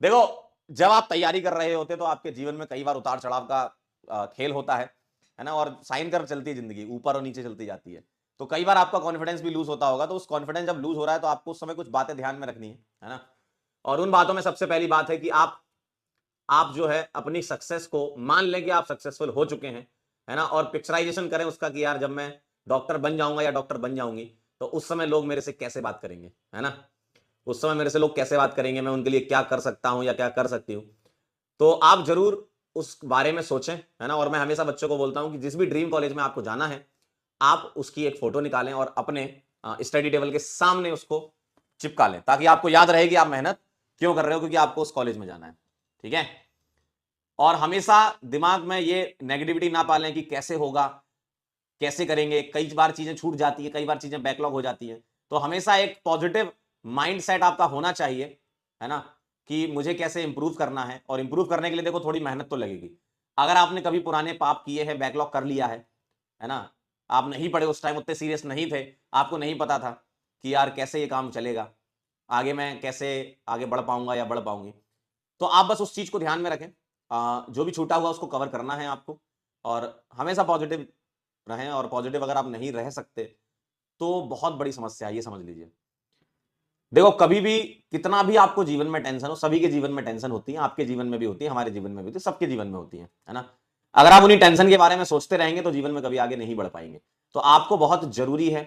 देखो, जब आप तैयारी कर रहे होते तो आपके जीवन में कई बार उतार चढ़ाव का खेल होता है ना? और साइन कर चलती है जिंदगी, ऊपर और नीचे चलती जाती है। तो कई बार आपका कॉन्फिडेंस भी लूज होता होगा, तो उस कॉन्फिडेंस जब लूज हो रहा है तो आपको उस समय कुछ बातें ध्यान में रखनी है ना? और उन बातों में सबसे पहली बात है कि आप जो है अपनी सक्सेस को मान लें कि आप सक्सेसफुल हो चुके हैं, है ना? और पिक्चराइजेशन करें उसका कि यार जब मैं डॉक्टर बन जाऊँगा या डॉक्टर बन जाऊँगी, तो उस समय लोग मेरे से कैसे बात करेंगे, है ना? उस समय मेरे से लोग कैसे बात करेंगे, मैं उनके लिए क्या कर सकता हूँ या क्या कर सकती हूँ। तो आप ज़रूर उस बारे में सोचें, है ना? और मैं हमेशा बच्चों को बोलता हूँ कि जिस भी ड्रीम कॉलेज में आपको जाना है, आप उसकी एक फ़ोटो निकालें और अपने स्टडी टेबल के सामने उसको चिपका लें, ताकि आपको याद रहे कि आप मेहनत क्यों कर रहे हो, क्योंकि आपको उस कॉलेज में जाना है। ठीक है? और हमेशा दिमाग में ये नेगेटिविटी ना पालें कि कैसे होगा, कैसे करेंगे, कई बार चीज़ें छूट जाती हैं, कई बार चीज़ें बैकलॉग हो जाती हैं। तो हमेशा एक पॉजिटिव माइंडसेट आपका होना चाहिए, है ना? कि मुझे कैसे इंप्रूव करना है और इंप्रूव करने के लिए देखो थोड़ी मेहनत तो लगेगी। अगर आपने कभी पुराने पाप किए हैं, बैकलॉग कर लिया है ना? आप नहीं पढ़े उस टाइम उतने सीरियस नहीं थे, आपको नहीं पता था कि यार कैसे ये काम चलेगा, आगे मैं कैसे आगे बढ़ पाऊँगा या बढ़ पाऊँगी। तो आप बस उस चीज़ को ध्यान में रखें। जो भी छूटा हुआ उसको कवर करना है आपको और हमेशा पॉजिटिव रहें और पॉजिटिव अगर आप नहीं रह सकते, तो बहुत बड़ी समस्या है, ये समझ लीजिए। देखो कभी भी कितना भी आपको जीवन में टेंशन हो, सभी के जीवन में टेंशन होती है, आपके जीवन में भी होती है, हमारे जीवन में भी होती है, सबके जीवन में होती है ना? अगर आप उन्हीं टेंशन के बारे में सोचते रहेंगे तो जीवन में कभी आगे नहीं बढ़ पाएँगे। तो आपको बहुत ज़रूरी है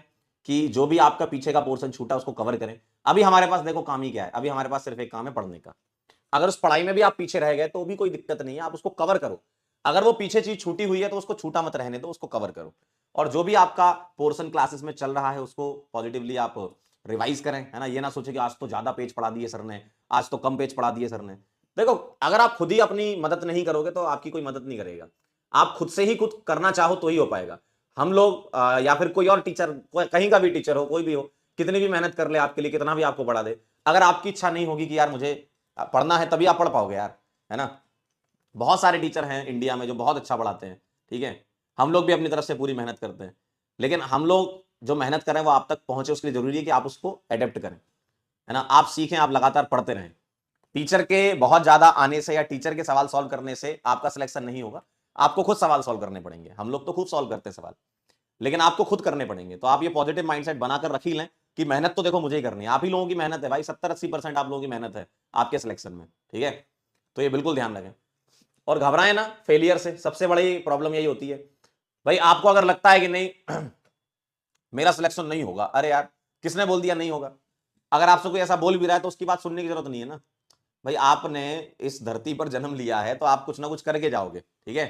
कि जो भी आपका पीछे का पोर्शन छूटा उसको कवर करें। अभी हमारे पास देखो काम ही क्या है? अभी हमारे पास सिर्फ एक काम है पढ़ने का। अगर उस पढ़ाई में भी आप पीछे रह गए तो भी कोई दिक्कत नहीं है, आप उसको कवर करो। अगर वो पीछे चीज़ छूटी हुई है तो उसको छूटा मत रहने दो, उसको कवर करो। और जो भी आपका पोर्शन क्लासेस में चल रहा है उसको पॉजिटिवली आप रिवाइज़ करें, है ना? ये ना सोचें कि आज तो ज़्यादा पेज पढ़ा दिए सर ने, आज तो कम पेज पढ़ा दिए सर ने। देखो, अगर आप खुद ही अपनी मदद नहीं करोगे तो आपकी कोई मदद नहीं करेगा। आप खुद से ही कुछ करना चाहो तो ही हो पाएगा। हम लोग या फिर कोई और टीचर कहीं का भी टीचर हो, कोई भी हो, कितनी भी मेहनत कर ले आपके लिए, कितना भी आपको पढ़ा दे, अगर आपकी इच्छा नहीं होगी कि यार मुझे पढ़ना है तभी आप पढ़ पाओगे यार, है ना? बहुत सारे टीचर हैं इंडिया में जो बहुत अच्छा पढ़ाते हैं, ठीक है? हम लोग भी अपनी तरफ से पूरी मेहनत करते हैं। लेकिन हम लोग जो मेहनत कर रहे हैं वो आप तक पहुँचे उसके लिए ज़रूरी है कि आप उसको एडॉप्ट करें, है ना? आप सीखें, आप लगातार पढ़ते रहें। टीचर के बहुत ज़्यादा आने से या टीचर के सवाल सॉल्व करने से आपका सिलेक्शन नहीं होगा। आपको खुद सवाल सॉल्व करने पड़ेंगे। हम लोग तो खुद सॉल्व करते हैं सवाल, लेकिन आपको खुद करने पड़ेंगे। तो आप ये पॉजिटिव माइंडसेट बनाकर रख ही लें कि मेहनत तो देखो मुझे ही करनी है। आप ही लोगों की मेहनत है भाई, 70-80% आप लोगों की मेहनत है आपके सिलेक्शन में, ठीक है? तो ये बिल्कुल ध्यान रखें। और घबराएँ ना फेलियर से, सबसे बड़ी प्रॉब्लम यही होती है। भाई आपको अगर लगता है कि नहीं मेरा सिलेक्शन नहीं होगा, अरे यार किसने बोल दिया नहीं होगा? अगर आपसे कोई ऐसा बोल भी रहा है तो उसकी बात सुनने की ज़रूरत नहीं है ना। भाई आपने इस धरती पर जन्म लिया है तो आप कुछ ना कुछ करके जाओगे, ठीक है?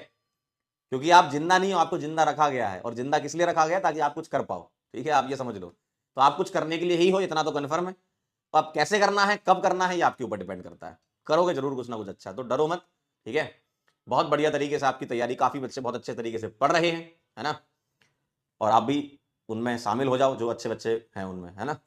क्योंकि आप जिंदा नहीं हो, आपको जिंदा रखा गया है और जिंदा किस लिए रखा गया है? ताकि आप कुछ कर पाओ, ठीक है? आप ये समझ लो। तो आप कुछ करने के लिए ही हो, इतना तो कन्फर्म है। तो अब कैसे करना है, कब करना है, ये आपके ऊपर डिपेंड करता है। करोगे ज़रूर कुछ ना कुछ अच्छा, तो डरो मत, ठीक है? बहुत बढ़िया तरीके से आपकी तैयारी, काफ़ी बच्चे बहुत अच्छे तरीके से पढ़ रहे हैं, है ना? और आप भी उनमें शामिल हो जाओ जो अच्छे बच्चे हैं उनमें, है ना?